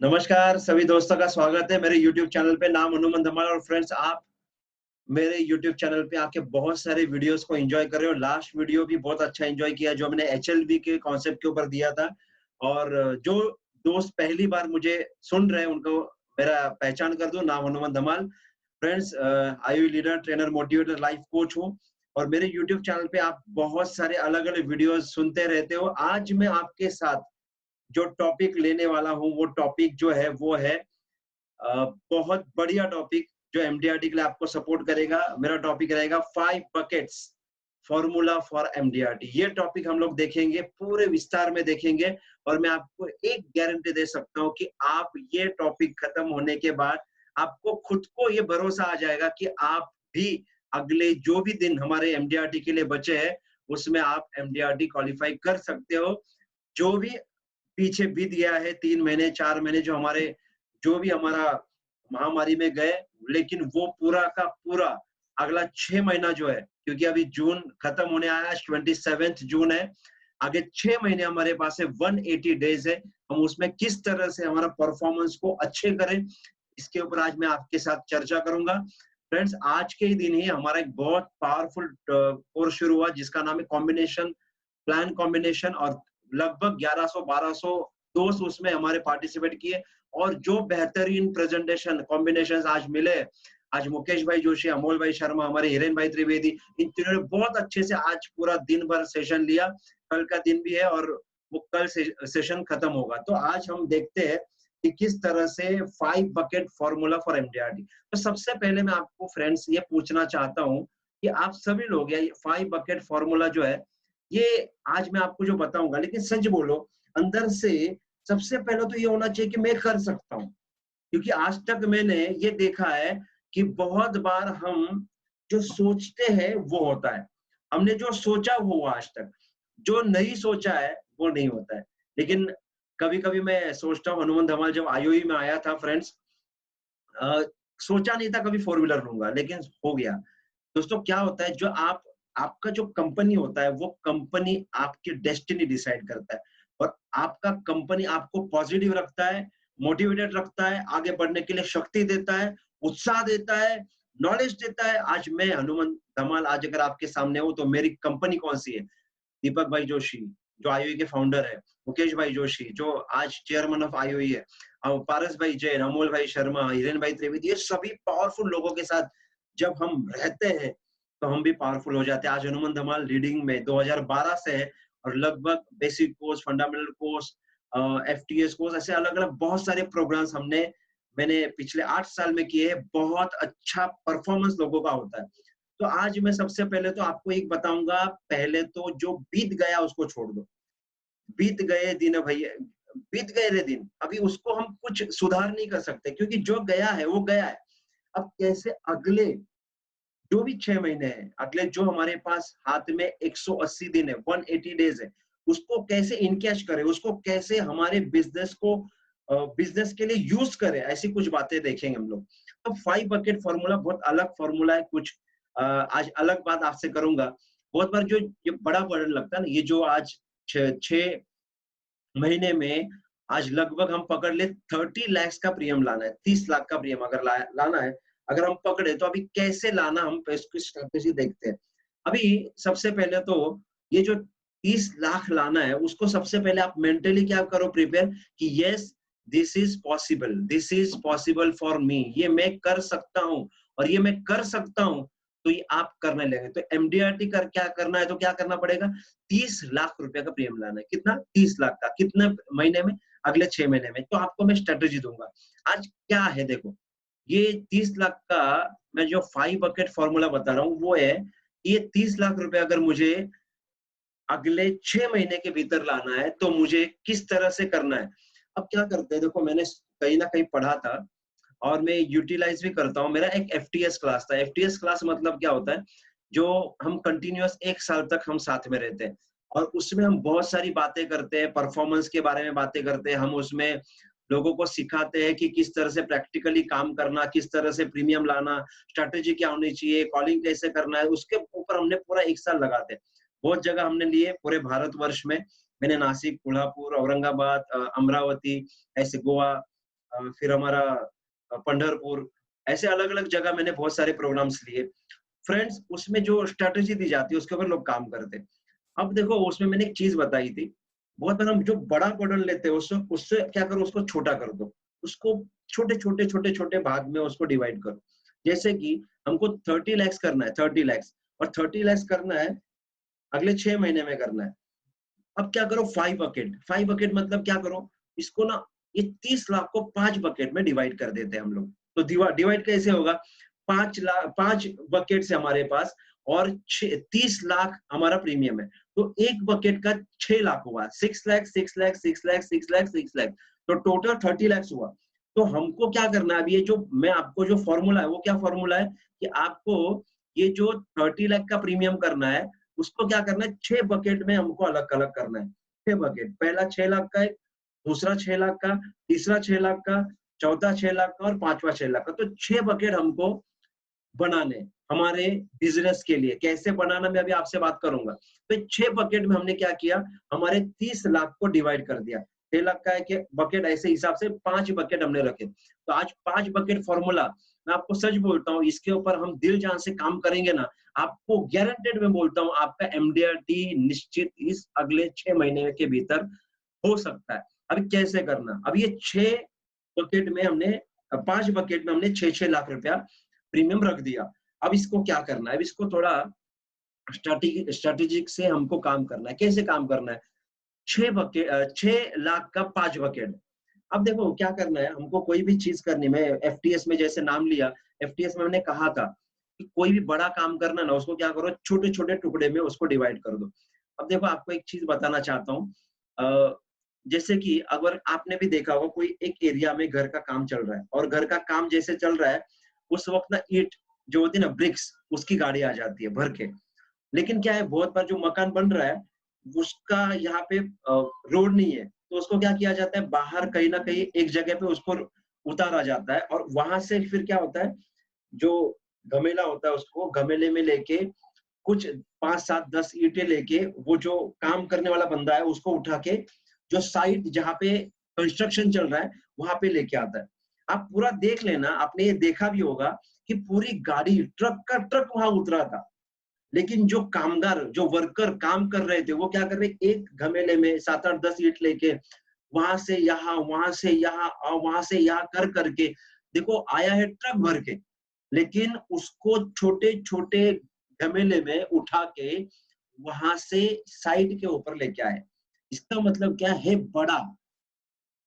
नमस्कार सभी दोस्तों का स्वागत है मेरे YouTube चैनल पे। नाम हनुमान धमाल और फ्रेंड्स आप मेरे YouTube चैनल पे आके बहुत सारे वीडियोस को एंजॉय कर रहे हो। लास्ट वीडियो भी बहुत अच्छा एंजॉय किया जो मैंने एचएलवी के कॉन्सेप्ट के ऊपर दिया था। और जो दोस्त पहली बार मुझे सुन रहे हैं उनको मेरा पहचान कर दो, नाम हनुमान धमाल। फ्रेंड्स, आईओ leader, trainer, motivator, life coach हूँ और मेरे YouTube चैनल पे आप बहुत सारे अलग-अलग वीडियोस सुनते रहते हो। आज मैं आपके साथ जो टॉपिक लेने वाला हूँ वो टॉपिक जो है वो है बहुत बढ़िया टॉपिक जो एमडीआरटी के लिए आपको सपोर्ट करेगा। मेरा टॉपिक रहेगा 5 बकेट्स फॉर्मूला फॉर एमडीआरटी। ये टॉपिक हम लोग देखेंगे, पूरे विस्तार में देखेंगे और मैं आपको एक गारंटी दे सकता हूँ कि आप ये टॉपिक खत्म होने के बाद आपको खुद को ये भरोसा आ जाएगा कि आप भी अगले जो भी दिन हमारे एमडीआरटी के लिए बचे हैं उसमें आप एमडीआरटी क्वालिफाई कर सकते हो। जो भी पीछे बीत गया है 3 महीने 4 महीने जो भी हमारा महामारी में गए, लेकिन वो पूरा का पूरा अगला 6 महीना जो है, क्योंकि अभी जून खत्म होने आया है, 27 जून है। आगे 6 महीने हमारे पास है, 180 डेज है। हम उसमें किस तरह से हमारा परफॉर्मेंस को अच्छे करें, इसके ऊपर आज मैं आपके साथ चर्चा करूंगा। फ्रेंड्स, आज के ही दिन ही हमारा एक बहुत पावरफुल कोर्स शुरू हुआ जिसका नाम है कॉम्बिनेशन प्लान कॉम्बिनेशन। और लगभग 1100-1200 दोस्त उसमें हमारे पार्टिसिपेट किए और जो बेहतरीन प्रेजेंटेशन कॉम्बिनेशंस आज मिले। आज मुकेश भाई जोशी, अमोल भाई शर्मा, हमारे हिरेन भाई त्रिवेदी, इन तीनों ने बहुत अच्छे से आज पूरा दिन भर सेशन लिया। कल का दिन भी है और वो कल सेशन खत्म होगा। तो आज हम देखते हैं कि किस तरह से 5 बकेट फॉर्मूला फॉर एमडीआरटी। तो सबसे पहले मैं आपको फ्रेंड्स ये पूछना चाहता हूँ कि आप सभी लोग या 5 बकेट फॉर्मूला जो है ये आज मैं आपको जो बताऊंगा, लेकिन सच बोलो अंदर से सबसे पहले तो ये होना चाहिए कि मैं कर सकता हूँ। क्योंकि आज तक मैंने ये देखा है कि बहुत बार हम जो सोचते हैं वो होता है, हमने जो सोचा वो हुआ, आज तक जो नहीं सोचा है वो नहीं होता है। लेकिन कभी कभी मैं सोचता हूँ, हनुमान धमाल जब आईओई में आया था फ्रेंड्स, अ, सोचा नहीं था कभी फोर व्हीलर लूंगा, लेकिन हो गया। दोस्तों क्या होता है, जो आपका जो कंपनी होता है वो कंपनी आपकी डेस्टिनी डिसाइड करता है। और आपका कंपनी आपको पॉजिटिव रखता है, मोटिवेटेड रखता है, आगे बढ़ने के लिए शक्ति देता है, उत्साह देता है, नॉलेज देता है। आज मैं हनुमान धमाल आज अगर आपके सामने हूं तो मेरी कंपनी कौन सी है? दीपक भाई जोशी जो आईओई के फाउंडर है, मुकेश भाई जोशी जो आज चेयरमैन ऑफ आईओई है, पारस भाई जैन, अमोल भाई शर्मा, हिरेन भाई त्रिवेदी, ये सभी पावरफुल लोगों के साथ जब हम रहते हैं तो हम भी पावरफुल हो जाते हैं। आज हनुमान धमाल रीडिंग में 2012 से है और लगभग basic course, fundamental course, FTS course, ऐसे अलग अलग बहुत सारे प्रोग्राम्स मैंने पिछले 8 साल में किए हैं। बहुत अच्छा परफॉर्मेंस लोगों का होता है। तो आज मैं सबसे पहले तो आपको एक बताऊंगा, पहले तो जो बीत गया उसको छोड़ दो। बीत गए दिन भैया, बीत गए रे दिन, अभी उसको हम कुछ सुधार नहीं कर सकते क्योंकि जो गया है वो गया है। अब कैसे अगले जो भी 6 महीने हैं, अगले जो हमारे पास हाथ में 180 दिन है, 180 डेज है, उसको कैसे इनकैश करें, उसको कैसे हमारे बिजनेस के लिए यूज करें, ऐसी कुछ बातें देखेंगे हम लोग। तो 5 बकेट फॉर्मूला बहुत अलग फॉर्मूला है। कुछ आज अलग बात आपसे करूंगा। बहुत बार जो ये बड़ा बर्डन लगता है ना, ये जो आज 6 महीने में आज लगभग हम पकड़ ले 30 लाख का प्रीमियम लाना है, 30 लाख का प्रीमियम अगर लाना है, अगर हम पकड़े तो अभी कैसे लाना, हम इसकी स्ट्रेटेजी देखते हैं। अभी सबसे पहले तो ये जो 30 लाख लाना है उसको सबसे पहले आप मेंटली क्या करो, प्रिपेयर कि yes this is possible for me, ये मैं कर सकता हूँ और ये मैं कर सकता हूँ। तो ये आप करने लगे तो एमडीआरटी कर क्या करना है, तो क्या करना पड़ेगा, 30 लाख रुपए का प्रीमियम लाना है। कितना? 30 लाख का। कितने महीने में? अगले 6 महीने में। तो आपको मैं स्ट्रेटेजी दूंगा। आज क्या है देखो, ये 30 लाख का मैं जो 5 बकेट फॉर्मूला बता रहा हूँ वो है, ये 30 लाख रुपए अगर मुझे अगले 6 महीने के भीतर लाना है तो मुझे किस तरह से करना है। अब क्या करते हैं, देखो मैंने कहीं ना कहीं पढ़ा था और मैं यूटिलाइज भी करता हूँ। मेरा एक एफटीएस क्लास था। एफटीएस क्लास मतलब क्या होता है, जो हम कंटिन्यूअस 1 साल तक हम साथ में रहते हैं और उसमें हम बहुत सारी बातें करते हैं, परफॉर्मेंस के बारे में बातें करते हैं। हम उसमें लोगों को सिखाते हैं कि किस तरह से प्रैक्टिकली काम करना, किस तरह से प्रीमियम लाना, स्ट्रैटेजी क्या होनी चाहिए, कॉलिंग कैसे करना है, उसके ऊपर हमने पूरा 1 साल लगाते हैं। बहुत जगह हमने लिए पूरे भारतवर्ष में। मैंने नासिक, कोल्हापुर, औरंगाबाद, अमरावती, ऐसे गोवा, फिर हमारा पंढरपुर, ऐसे अलग-अलग जगह मैंने बहुत सारे प्रोग्राम्स लिए। फ्रेंड्स, उसमें जो स्ट्रैटेजी दी जाती है उसके ऊपर लोग काम करते हैं। अब देखो उसमें मैंने एक चीज़ बताई थी, बहुत बार हम जो बड़ा बर्डन लेते हैं उससे उससे क्या करो, उसको छोटा कर दो। उसको छोटे-छोटे, छोटे-छोटे भाग में उसको डिवाइड करो। जैसे कि हमको 30 लैक्स करना है, 30 लैक्स, और 30 लैक्स करना है अगले 6 महीने में करना है। अब क्या करो, 5 बकेट, 5 बकेट मतलब क्या करो, इसको ना ये 30 लाख को 5 बकेट में डिवाइड कर देते हैं हम लोग। तो डिवाइड कैसे होगा, 5 बकेट से हमारे पास, और 30 लाख हमारा प्रीमियम है, तो एक बकेट का 6 लाख हुआ, 6 लाख, 6 लाख, 6 लाख, 6 लाख, 6 लाख, तो टोटल 30 लाख हुआ। तो हमको क्या करना है, अब ये जो मैं आपको जो फॉर्मूला है वो क्या फॉर्मूला है कि आपको ये जो 30 लाख का प्रीमियम करना है, उसको क्या करना है, 6 बकेट में हमको अलग-अलग करना है। 6 बकेट, पहला 6 लाख का है, दूसरा 6 लाख का, तीसरा 6 लाख का, चौथा 6 लाख का और पांचवा 6 लाख का। तो 6 बकेट हमको बनाने हमारे बिजनेस के लिए। कैसे बनाना मैं अभी आपसे बात करूंगा। तो 6 बकेट में हमने क्या किया, हमारे 30 लाख को डिवाइड कर दिया। 6 लाख का है कि बकेट, ऐसे हिसाब से 5 बकेट हमने रखे। तो आज 5 बकेट फॉर्मूला, मैं आपको सच बोलता हूँ, इसके ऊपर हम दिल जान से काम करेंगे ना, आपको गारंटेड मैं बोलता हूँ, आपका एमडीआरटी निश्चित इस अगले 6 महीने के भीतर हो सकता है। अभी कैसे करना, अब ये 6 बकेट में हमने 5 बकेट में हमने 6-6 लाख रुपया प्रीमियम रख दिया। अब इसको क्या करना है, अब इसको थोड़ा स्ट्रैटेजिक से हमको काम करना है। कैसे काम करना है, 6 लाख का 5 बकेट। अब देखो क्या करना है, हमको कोई भी चीज करनी, मैं एफटीएस में जैसे नाम लिया, एफटीएस में मैंने कहा था कि कोई भी बड़ा काम करना ना, उसको क्या करो, छोटे छोटे टुकड़े में उसको डिवाइड कर दो। अब देखो आपको एक चीज बताना चाहता हूँ, जैसे कि अगर आपने भी देखा होगा, कोई एक एरिया में घर का काम चल रहा है, और घर का काम जैसे चल रहा है, उस वक्त ना ईंट जो होती है ना, ब्रिक्स, उसकी गाड़ी आ जाती है भर के। लेकिन क्या है, बहुत बार जो मकान बन रहा है उसका यहाँ पे रोड नहीं है, तो उसको क्या किया जाता है, बाहर कहीं ना कहीं एक जगह पे उसको उतारा जाता है, और वहां से फिर क्या होता है, जो गमेला होता है उसको गमेले में लेके कुछ 5-7-10 ईंटें लेके, वो जो काम करने वाला बंदा है उसको उठा के जो साइट जहाँ पे कंस्ट्रक्शन चल रहा है वहां पे लेके आता है। आप पूरा देख लेना, आपने ये देखा भी होगा कि पूरी गाड़ी, ट्रक का ट्रक वहां उतरा था, लेकिन जो कामगार, जो वर्कर काम कर रहे थे, वो क्या कर रहे, एक घमेले में 7-8-10 ईंट लेके वहां से यहाँ, वहां से यहाँ और वहां से यहाँ कर करके, देखो आया है ट्रक भर के, लेकिन उसको छोटे छोटे घमेले में उठा के वहां से साइड के ऊपर लेके आए। इसका मतलब क्या है, बड़ा।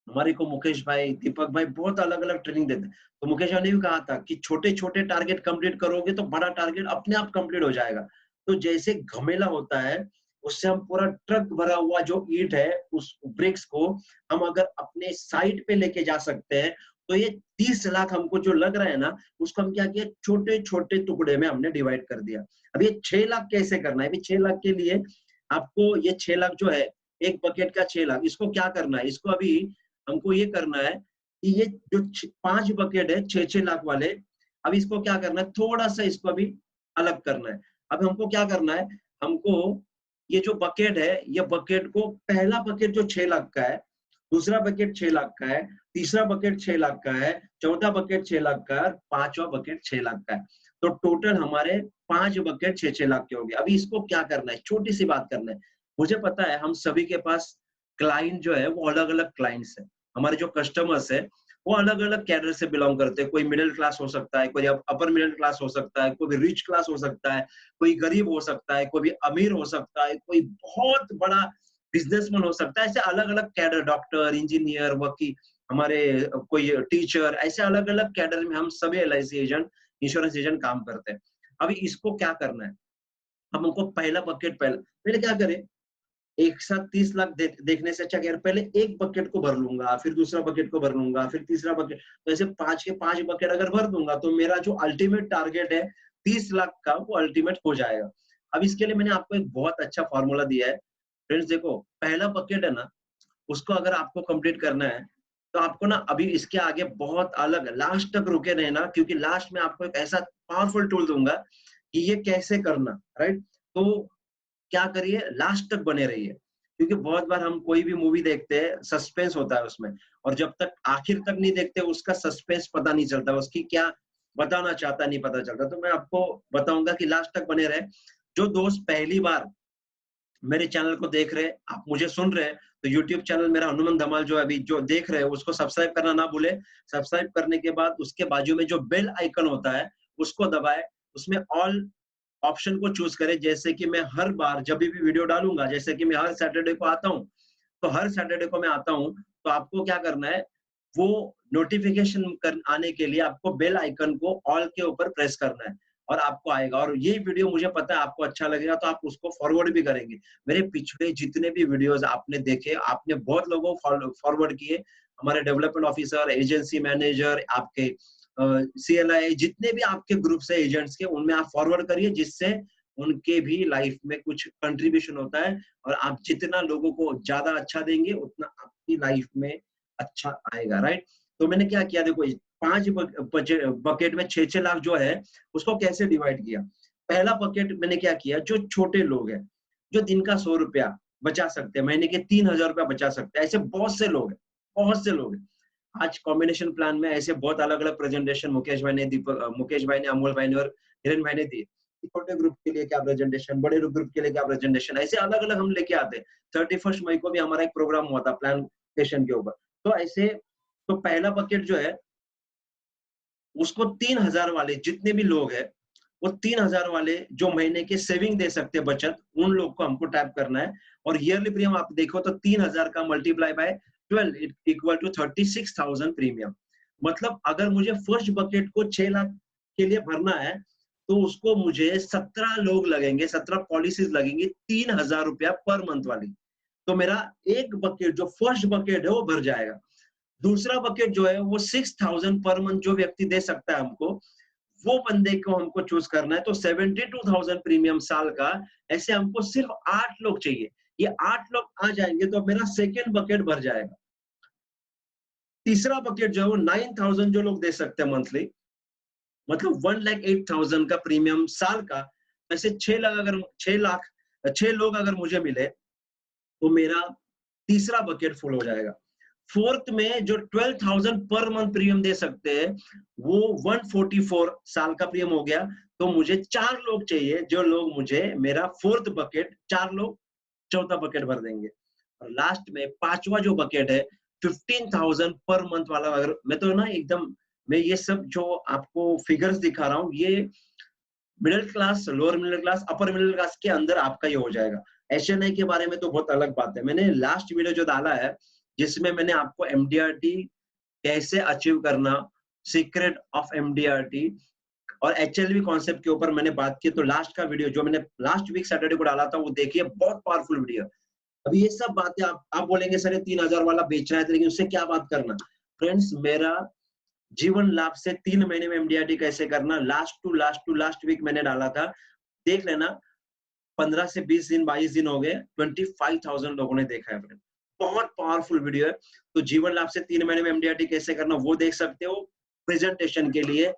हमारे को मुकेश भाई, दीपक भाई बहुत अलग-अलग ट्रेनिंग देते हैं। तो मुकेश भाई ने भी कहा था कि छोटे-छोटे टारगेट कंप्लीट करोगे तो बड़ा टारगेट अपने आप कंप्लीट हो जाएगा। तो जैसे घमेला होता है, उससे हम पूरा ट्रक भरा हुआ जो ईंट है, उस ब्रिक्स को हम अगर अपने साइड पे लेके जा सकते हैं, तो ये 30 लाख हमको जो लग रहा है ना, उसको हम क्या किया, छोटे-छोटे टुकड़े में हमने डिवाइड कर दिया। अब ये 6 लाख कैसे करना है? अभी 6 लाख के लिए आपको ये 6 लाख जो है, एक बकेट का 6 लाख, इसको क्या करना है? इसको अभी हमको ये करना है कि ये जो 5 बकेट है 6-6 लाख वाले, अब इसको क्या करना है, थोड़ा सा इसको अभी अलग करना है। अब हमको क्या करना है, हमको ये जो बकेट है, ये बकेट को, पहला बकेट जो 6 लाख का है, दूसरा बकेट 6 लाख का है, तीसरा बकेट 6 लाख का है, चौथा बकेट 6 लाख का है, पांचवा बकेट 6 लाख का है। तो टोटल हमारे 5 बकेट 6-6 लाख के हो गए। अभी इसको क्या करना है, छोटी सी बात करना है। मुझे पता है हम सभी के पास क्लाइंट जो है वो अलग-अलग क्लाइंट्स है। हमारे जो कस्टमर्स है वो अलग-अलग कैडर से बिलोंग करते हैं। कोई मिडिल क्लास हो सकता है, कोई अपर मिडिल क्लास हो सकता है, कोई रिच क्लास हो सकता है, कोई गरीब हो सकता है, कोई भी अमीर हो सकता है, कोई बहुत बड़ा बिजनेसमैन हो सकता है। ऐसे अलग-अलग कैडर, डॉक्टर, इंजीनियर, वकील, हमारे कोई टीचर, ऐसे अलग-अलग कैडर में हम सभी एलआईसी एजेंट, इंश्योरेंस एजेंट काम करते हैं। अभी इसको क्या करना है, हमको पहला बकेट, पहले क्या करें, एक साथ 30 लाख देखने से अच्छा क्या, पहले एक बकेट को भर लूंगा, फिर दूसरा बकेट को भर लूंगा, फिर तीसरा बकेट, तो ऐसे 5 के 5 बकेट अगर भर दूंगा तो मेरा जो अल्टीमेट टारगेट है 30 लाख का, वो अल्टीमेट हो जाएगा। अब इसके लिए मैंने आपको एक बहुत अच्छा फॉर्मूला दिया है। फ्रेंड्स देखो, पहला बकेट है ना, उसको अगर आपको कंप्लीट करना है, तो आपको ना अभी इसके आगे बहुत अलग लास्ट तक रुके रहना, क्योंकि लास्ट में आपको एक ऐसा पावरफुल टूल दूंगा कि ये कैसे करना, राइट। तो क्या करिए, लास्ट तक बने रहिए, क्योंकि बहुत बार हम कोई भी मूवी देखते हैं, सस्पेंस होता है उसमें, और जब तक आखिर तक नहीं देखते उसका सस्पेंस पता नहीं चलता, उसकी क्या बताना चाहता नहीं पता चलता। तो मैं आपको बताऊंगा कि लास्ट तक बने रहे। जो दोस्त पहली बार मेरे चैनल को देख रहे हैं, आप मुझे सुन रहे हैं, तो यूट्यूब चैनल मेरा हनुमान धमाल जो अभी जो देख रहे हैं उसको सब्सक्राइब करना ना भूले। सब्सक्राइब करने के बाद उसके बाजू में जो बेल आइकन होता है उसको दबाए, उसमें ऑल ऑप्शन को चूज करें, जैसे कि मैं हर बार जब भी वीडियो डालूंगा, जैसे कि मैं हर सैटरडे को आता हूँ, तो हर सैटरडे को मैं आता हूँ, तो आपको क्या करना है, वो नोटिफिकेशन कर आने के लिए आपको बेल आइकन को ऑल के ऊपर प्रेस करना है, और आपको आएगा। और ये वीडियो मुझे पता है आपको अच्छा लगेगा, तो आप उसको फॉरवर्ड भी करेंगे। मेरे पिछले जितने भी वीडियोस आपने देखे, आपने बहुत लोगों को फॉरवर्ड किए, हमारे डेवलपमेंट ऑफिसर, एजेंसी मैनेजर, आपके CLI, जितने भी आपके ग्रुप्स है एजेंट्स के, उनमें आप फॉरवर्ड करिए, जिससे उनके भी लाइफ में कुछ कंट्रीब्यूशन होता है। और आप जितना लोगों को ज्यादा अच्छा देंगे उतना आपकी लाइफ में अच्छा आएगा, राइट। तो मैंने क्या किया, देखो 5 बकेट में 6-6 लाख जो है उसको कैसे डिवाइड किया। पहला बकेट मैंने क्या किया, जो छोटे लोग हैं, जो दिन का 100 रुपया बचा सकते हैं, महीने के 3,000 रुपया बचा सकते हैं, ऐसे बहुत से लोग हैं, बहुत से लोग हैं। आज कॉम्बिनेशन प्लान में ऐसे बहुत अलग अलग प्रेजेंटेशन मुकेश भाई ने, मुकेश भाई ने, अमोल भाई ने और हिरेन भाई ने दिए। छोटे ग्रुप के लिए क्या प्रेजेंटेशन, बड़े ग्रुप के लिए क्या प्रेजेंटेशन, ऐसे अलग अलग हम लेके आते हैं। 31 मई को भी हमारा एक प्रोग्राम हुआ था प्लांटेशन के ऊपर। तो ऐसे, तो पहला बकेट जो है उसको 3,000 वाले जितने भी लोग हैं, वो 3,000 वाले जो महीने के सेविंग दे सकते हैं बचत, उन लोग को हमको टैप करना है। और ईयरली प्रीमियम आप देखो तो 3,000 का multiply by 12 equal to 36,000 premium. मतलब अगर मुझे फर्स्ट बकेट को 6 लाख के लिए भरना है, तो उसको मुझे 17 लोग लगेंगे, 17 पॉलिसीज लगेंगी, 3,000 रुपया पर मंथ वाली। तो मेरा एक बकेट, जो फर्स्ट बकेट है, वो भर जाएगा। दूसरा बकेट जो है वो 6,000 पर मंथ जो व्यक्ति दे सकता है हमको, वो बंदे को हमको चूज करना है। तो 72,000 प्रीमियम साल का, ऐसे हमको सिर्फ 8 लोग चाहिए। ये 8 लोग आ जाएंगे तो मेरा सेकेंड बकेट भर जाएगा। तीसरा बकेट जो है वो 9,000 जो लोग दे सकते हैं मंथली, मतलब 1,08,000 का प्रीमियम साल का। ऐसे 6 लोग अगर मुझे मिले, तो मेरा तीसरा बकेट फुल हो जाएगा। फोर्थ में जो 12,000 पर मंथ प्रीमियम दे सकते हैं, वो 144 साल का प्रीमियम हो गया। तो मुझे 4 लोग चाहिए, जो लोग मुझे मेरा फोर्थ बकेट, 4 लोग चौथा बकेट भर देंगे। और लास्ट में पांचवा जो बकेट है 15,000 पर मंथ वाला, अगर मैं तो ना एकदम, मैं ये सब जो आपको फिगर्स दिखा रहा हूँ, ये middle class, lower middle class, upper middle class के अंदर आपका ये हो जाएगा। HNI के बारे में तो बहुत अलग बात है। मैंने लास्ट वीडियो जो डाला है, जिसमें मैंने आपको MDRT कैसे अचीव करना, सीक्रेट ऑफ MDRT और HLV कॉन्सेप्ट के ऊपर मैंने बात की। तो लास्ट का वीडियो जो मैंने लास्ट वीक सैटरडे को डाला था, वो देखिए, बहुत पावरफुल वीडियो। अभी ये सब बातें आप बोलेंगे सर ये 3,000 वाला बेच रहा है, लेकिन उससे क्या बात करना। फ्रेंड्स, मेरा जीवन लाभ से 3 महीने में MDRT कैसे करना, लास्ट वीक मैंने डाला था, देख लेना। 15 से 20 दिन, 22 दिन हो गए, 25,000 लोगों ने देखा है फ्रेंड। बहुत पावरफुल वीडियो है। तो जीवन लाभ से 3 महीने में MDRT कैसे करना, वो देख सकते हो। प्रेजेंटेशन के लिए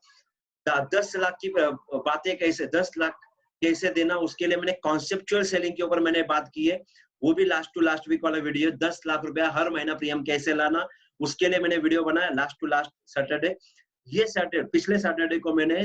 10 लाख की बातें कैसे, 10 लाख कैसे देना, उसके लिए मैंने कॉन्सेप्चुअल सेलिंग के ऊपर मैंने बात की है। वो भी लास्ट वीक वाला वीडियो। 10 लाख रुपया हर महीना प्रीमियम कैसे लाना, उसके लिए मैंने वीडियो बनाया लास्ट सैटरडे। ये सैटरडे, पिछले सैटरडे को मैंने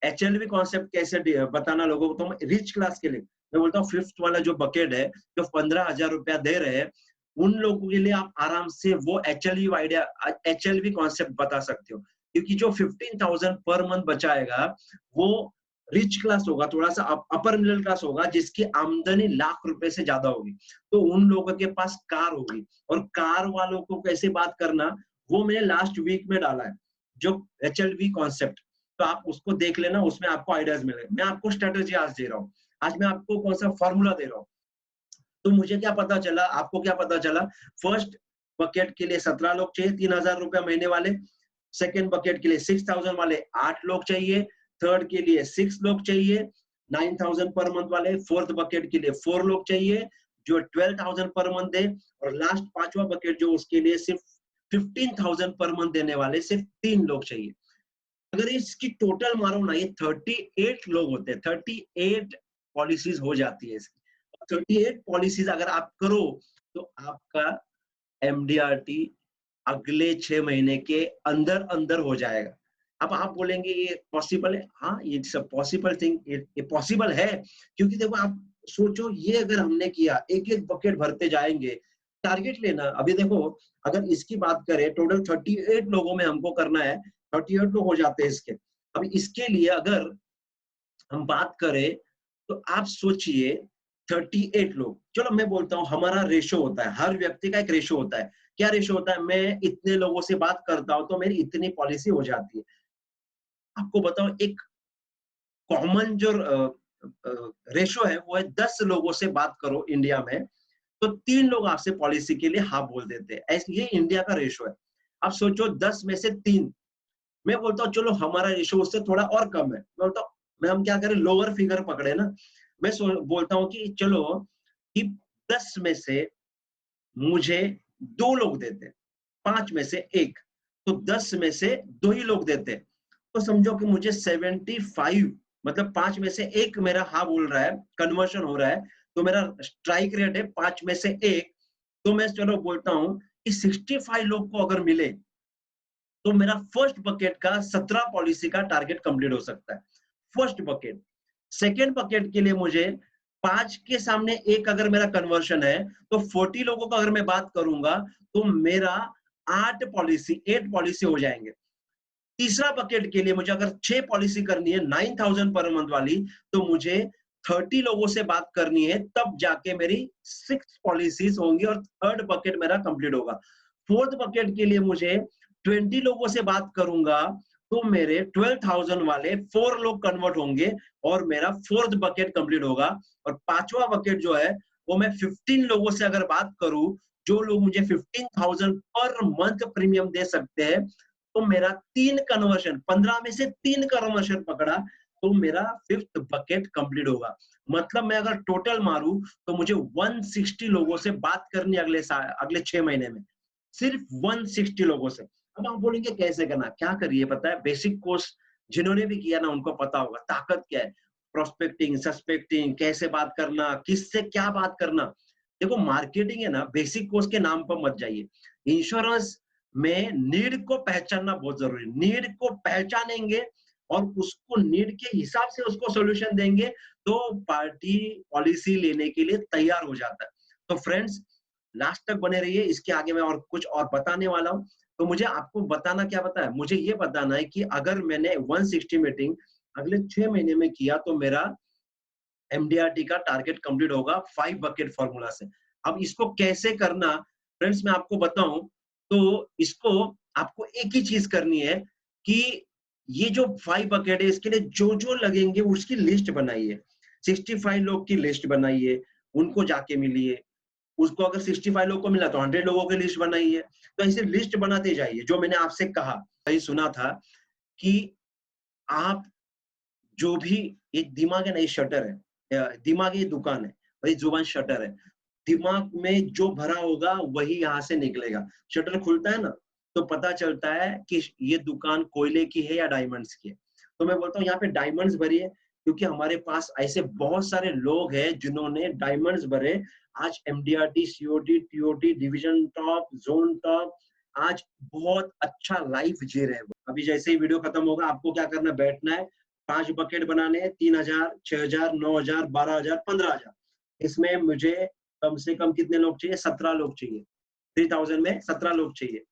HLV कॉन्सेप्ट कैसे बताना लोगों को। तो रिच क्लास के लिए मैं बोलता हूँ, फिफ्थ वाला जो बकेट है, जो 15,000 रुपया दे रहे हैं, उन लोगों के लिए आप आराम से वो HLV कॉन्सेप्ट बता सकते हो। क्योंकि जो 15,000 पर मंथ बचाएगा, वो रिच क्लास होगा, थोड़ा सा अपर मिडिल क्लास होगा, जिसकी आमदनी लाख रुपए से ज्यादा होगी। तो उन लोगों के पास कार होगी, और कार वालों को कैसे बात करना, वो मैंने लास्ट वीक में डाला है, जो HLV कॉन्सेप्ट। तो आप उसको देख लेना, उसमें आपको आइडियाज मिलेंगे। मैं आपको स्ट्रेटेजी आज दे रहा हूँ, आज मैं आपको कौन सा फॉर्मूला दे रहा हूँ। तो मुझे क्या पता चला, आपको क्या पता चला, फर्स्ट बकेट के लिए 17 लोग चाहिए, 3,000 रुपया महीने वाले। सेकेंड बकेट के लिए 6,000 वाले 8 लोग चाहिए। थर्ड के लिए 6 लोग चाहिए, 9,000 पर मंथ वाले। फोर्थ बकेट के लिए 4 लोग चाहिए, जो 12,000 पर मंथ दे। और लास्ट पांचवा बकेट जो, उसके लिए सिर्फ 15,000 पर मंथ देने वाले सिर्फ 3 लोग चाहिए। अगर इसकी टोटल मारो ना, ये 38 लोग होते हैं, 38 पॉलिसीज हो जाती है इसकी। 38 पॉलिसीज अगर आप करो तो आपका एमडीआरटी अगले 6 महीने के अंदर अंदर हो जाएगा। अब आप बोलेंगे ये पॉसिबल है? हाँ, इट्स अ पॉसिबल थिंग, ये पॉसिबल है, क्योंकि देखो आप सोचो ये अगर हमने किया, एक-एक बकेट भरते जाएँगे, टारगेट लेना, अभी देखो अगर इसकी बात करें टोटल 38 लोगों में हमको करना है, 38 लोग हो जाते हैं इसके। अब इसके लिए अगर हम बात करें तो आप सोचिए 38 लोग, चलो मैं बोलता हूँ हमारा रेशो होता है, हर व्यक्ति का एक रेशो होता है। क्या रेशो होता है? मैं इतने लोगों से बात करता हूँ तो मेरी इतनी पॉलिसी हो जाती है। आपको बताऊं एक कॉमन जो रेशो है वो है 10 लोगों से बात करो इंडिया में तो 3 लोग आपसे पॉलिसी के लिए हाँ बोल देते हैं। ऐसे ये इंडिया का रेशो है। अब सोचो 10 में से 3, मैं बोलता हूँ चलो हमारा रेशो उससे थोड़ा और कम है। मैं बोलता हूँ मैं हम क्या करें लोअर फिगर पकड़े ना। मैं बोलता हूँ कि चलो कि 10 में से मुझे 2 लोग देते हैं, 5 में से 1, तो 10 में से 2 ही लोग देते हैं। तो समझो कि मुझे 75 मतलब 5 में से 1 मेरा हाँ बोल रहा है, कन्वर्शन हो रहा है, तो मेरा स्ट्राइक रेट है 5 में से 1, तो मैं चलो बोलता हूँ कि 65 लोग को अगर मिले तो मेरा फर्स्ट बकेट का 17 पॉलिसी का टारगेट कंप्लीट हो सकता है, फर्स्ट बकेट। सेकेंड बकेट के लिए मुझे 5 के सामने 1 अगर मेरा कन्वर्शन है तो 40 लोगों का अगर मैं बात करूंगा तो मेरा 8 पॉलिसी हो जाएंगे। तीसरा बकेट के लिए मुझे अगर 6 पॉलिसी करनी है 9000 पर मंथ वाली, तो मुझे 30 लोगों से बात करनी है, तब जाके मेरी 6 पॉलिसीज होंगी और थर्ड बकेट मेरा कंप्लीट होगा। फोर्थ बकेट के लिए मुझे 20 लोगों से बात करूंगा तो मेरे 12,000 वाले 4 लोग कन्वर्ट होंगे और मेरा फोर्थ बकेट कंप्लीट होगा। और पांचवा बकेट जो है वो मैं 15 लोगों से अगर बात करूं, जो लोग मुझे 15,000 पर मंथ प्रीमियम दे सकते हैं, तो मेरा 3 कन्वर्शन, 15 में से 3 कन्वर्शन पकड़ा तो मेरा फिफ्थ बकेट कंप्लीट होगा। मतलब मैं अगर टोटल मारूं तो मुझे 160 लोगों से बात करनी अगले 6 महीने में, सिर्फ 160 लोगों से। अब आप बोलेंगे कैसे करना, क्या करिए पता है, बेसिक कोर्स जिन्होंने भी किया ना उनको पता होगा ताकत क्या है, प्रोस्पेक्टिंग, सस्पेक्टिंग, कैसे बात करना, किससे क्या बात करना। देखो मार्केटिंग है ना, बेसिक कोर्स के नाम पर मत जाइए। इंश्योरेंस में नीड को पहचानना बहुत जरूरी है। नीड को पहचानेंगे और उसको नीड के हिसाब से उसको सॉल्यूशन देंगे तो पार्टी पॉलिसी लेने के लिए तैयार हो जाता है। तो फ्रेंड्स लास्ट तक बने रहिए, इसके आगे मैं और कुछ और बताने वाला हूँ। तो मुझे आपको बताना क्या पता है, मुझे ये बताना है कि अगर मैंने 160 मीटिंग अगले 6 महीने में किया तो मेरा एमडीआरटी का टारगेट कंप्लीट होगा 5 बकेट फॉर्मूला से। अब इसको कैसे करना फ्रेंड्स मैं आपको बताऊं, तो इसको आपको एक ही चीज करनी है कि ये जो 5 बकेट है इसके लिए जो जो लगेंगे उसकी लिस्ट बनाइए। 65 लोग की लिस्ट बनाइए, उनको जाके मिलिए। उसको अगर 65 लोग को मिला तो 100 लोगों की लिस्ट बनाइए। तो ऐसे लिस्ट बनाते जाइए। जो मैंने आपसे कहा, कहीं सुना था कि आप जो भी, ये दिमाग है ना, ये शटर है, दिमाग ये दुकान है और ये जुबान शटर है। दिमाग में जो भरा होगा वही यहाँ से निकलेगा। शटर खुलता है ना तो पता चलता है कि ये दुकान कोयले की है या डायमंड्स की है। तो मैं बोलता हूँ यहाँ पे डायमंड्स भरी है, क्योंकि हमारे पास ऐसे बहुत सारे लोग हैं जिन्होंने डायमंड्स भरे। आज MDRT, COT, TOT, division top, zone top, आज बहुत अच्छा लाइफ जी रहे हैं। अभी जैसे ही वीडियो खत्म होगा आपको क्या करना है, बैठना है, 5 बकेट बनाने हैं, 3000, 6000, 9000, 12000, 15000। इसमें मुझे कम से कम कितने लोग चाहिए, 17 लोग चाहिए। 3000 में 17 लोग चाहिए।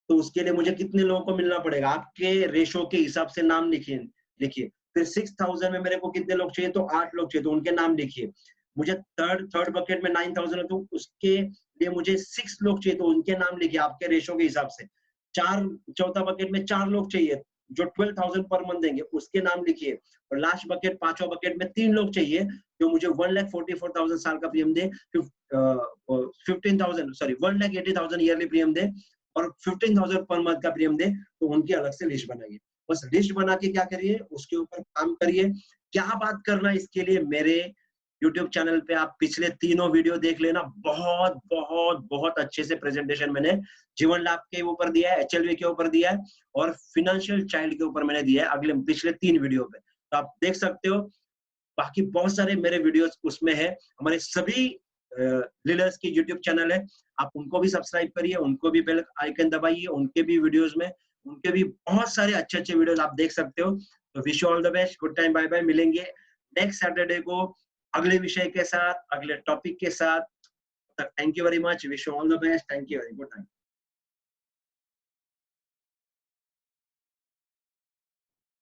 तो उसके लिए मुझे कितने लोगों को मिलना पड़ेगा, आपके रेशो के हिसाब से नाम लिखिए लिखिए। फिर 6000 में मेरे को कितने लोग चाहिए, तो 8 लोग चाहिए, तो उनके नाम लिखिए। मुझे थर्ड बकेट में 9000 है तो उसके लिए मुझे 6 लोग चाहिए, तो उनके नाम लिखिए आपके रेशो के हिसाब से। चौथा बकेट में 4 लोग चाहिए जो 12000 पर मंथ देंगे, उसके नाम लिखिए। और लास्ट बकेट, पांचवा बकेट में 3 लोग चाहिए जो मुझे 1,44,000 साल का प्रीमियम दे, 15,000 सॉरी 1,80,000 ईयरली प्रीमियम दे और 15,000 पर मंथ का प्रीमियम दे, तो उनकी अलग से लिस्ट बनाइए। बस लिस्ट बना के क्या करिए, उसके ऊपर काम करिए। क्या बात करना इसके लिए मेरे YouTube चैनल पे आप पिछले तीनों वीडियो देख लेना। बहुत बहुत बहुत अच्छे से प्रेजेंटेशन मैंने जीवन लाभ के ऊपर दिया है, एचएलवी के ऊपर दिया है और फाइनेंशियल चाइल्ड के ऊपर मैंने दिया है अगले पिछले 3 वीडियो पे। तो आप देख सकते हो बाकी बहुत सारे मेरे वीडियोस उसमें है। हमारे सभी लीडर्स की यूट्यूब चैनल है, आप उनको भी सब्सक्राइब करिए, उनको भी बेल आइकन दबाइए, उनके भी वीडियोस में उनके भी बहुत सारे अच्छे-अच्छे वीडियोस आप देख सकते हो। तो wish you all the best, good time, bye bye. मिलेंगे नेक्स्ट सैटरडे को अगले विषय के साथ, अगले टॉपिक के साथ। Thank you very much, wish you all the best, thank you very good night.